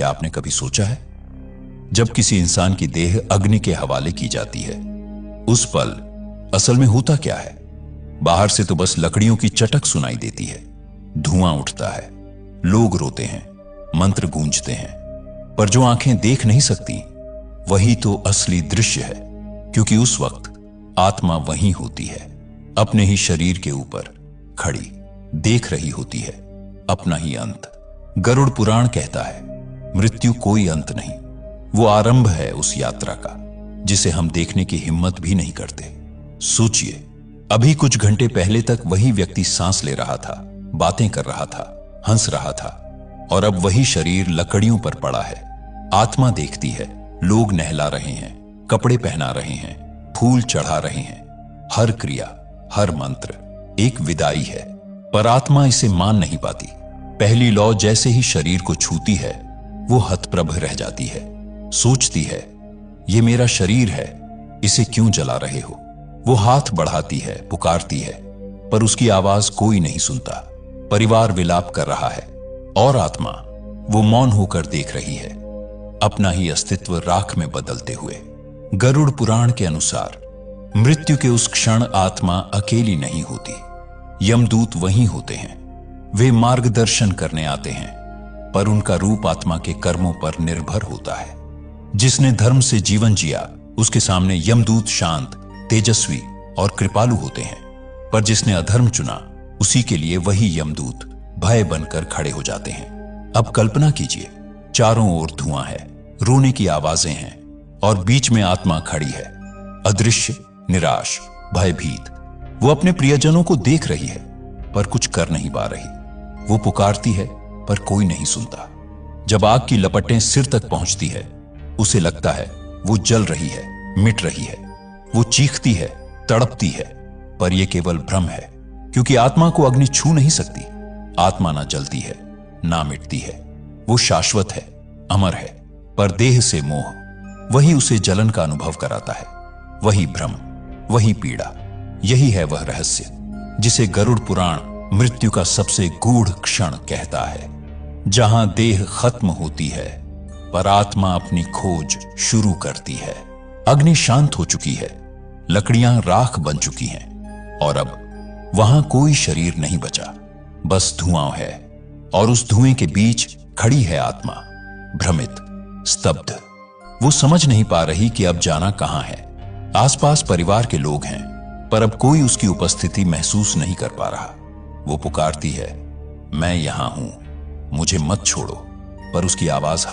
क्या आपने कभी सोचा है, जब किसी इंसान की देह अग्नि के हवाले की जाती है, उस पल असल में होता क्या है? बाहर से तो बस लकड़ियों की चटक सुनाई देती है, धुआं उठता है, लोग रोते हैं, मंत्र गूंजते हैं, पर जो आंखें देख नहीं सकती वही तो असली दृश्य है, क्योंकि उस वक्त आत्मा वहीं होती है, अपने ही शरीर के ऊपर खड़ी, देख रही होती है अपना ही अंत। गरुड़ पुराण कहता है, मृत्यु कोई अंत नहीं, वो आरंभ है उस यात्रा का जिसे हम देखने की हिम्मत भी नहीं करते। सोचिए, अभी कुछ घंटे पहले तक वही व्यक्ति सांस ले रहा था, बातें कर रहा था, हंस रहा था, और अब वही शरीर लकड़ियों पर पड़ा है। आत्मा देखती है, लोग नहला रहे हैं, कपड़े पहना रहे हैं, फूल चढ़ा रहे हैं, हर क्रिया, हर मंत्र एक विदाई है, पर आत्मा इसे मान नहीं पाती। पहली लौ जैसे ही शरीर को छूती है, वो हतप्रभ रह जाती है, सोचती है, ये मेरा शरीर है, इसे क्यों जला रहे हो? वो हाथ बढ़ाती है, पुकारती है, पर उसकी आवाज कोई नहीं सुनता। परिवार विलाप कर रहा है और आत्मा वो मौन होकर देख रही है, अपना ही अस्तित्व राख में बदलते हुए। गरुड़ पुराण के अनुसार मृत्यु के उस क्षण आत्मा अकेली नहीं होती, यमदूत वहीं होते हैं। वे मार्गदर्शन करने आते हैं, पर उनका रूप आत्मा के कर्मों पर निर्भर होता है। जिसने धर्म से जीवन जिया, उसके सामने यमदूत शांत, तेजस्वी और कृपालु होते हैं, पर जिसने अधर्म चुना, उसी के लिए वही यमदूत भय बनकर खड़े हो जाते हैं। अब कल्पना कीजिए, चारों ओर धुआं है, रोने की आवाजें हैं, और बीच में आत्मा खड़ी है, अदृश्य, निराश, भयभीत। वो अपने प्रियजनों को देख रही है, पर कुछ कर नहीं पा रही। वो पुकारती है, पर कोई नहीं सुनता। जब आग की लपटें सिर तक पहुंचती है, उसे लगता है वो जल रही है, मिट रही है। वो चीखती है, तड़पती है, पर यह केवल भ्रम है, क्योंकि आत्मा को अग्नि छू नहीं सकती। आत्मा ना जलती है, ना मिटती है, वो शाश्वत है, अमर है, पर देह से मोह वही उसे जलन का अनुभव कराता है। वही भ्रम, वही पीड़ा, यही है वह रहस्य जिसे गरुड़ पुराण मृत्यु का सबसे गूढ़ क्षण कहता है, जहां देह खत्म होती है पर आत्मा अपनी खोज शुरू करती है। अग्नि शांत हो चुकी है, लकड़ियां राख बन चुकी हैं, और अब वहां कोई शरीर नहीं बचा, बस धुआं है, और उस धुएं के बीच खड़ी है आत्मा, भ्रमित, स्तब्ध। वो समझ नहीं पा रही कि अब जाना कहां है। आसपास परिवार के लोग हैं, पर अब कोई उसकी उपस्थिति महसूस नहीं कर पा रहा। वो पुकारती है, मैं यहां हूं, मुझे मत छोड़ो, पर उसकी आवाज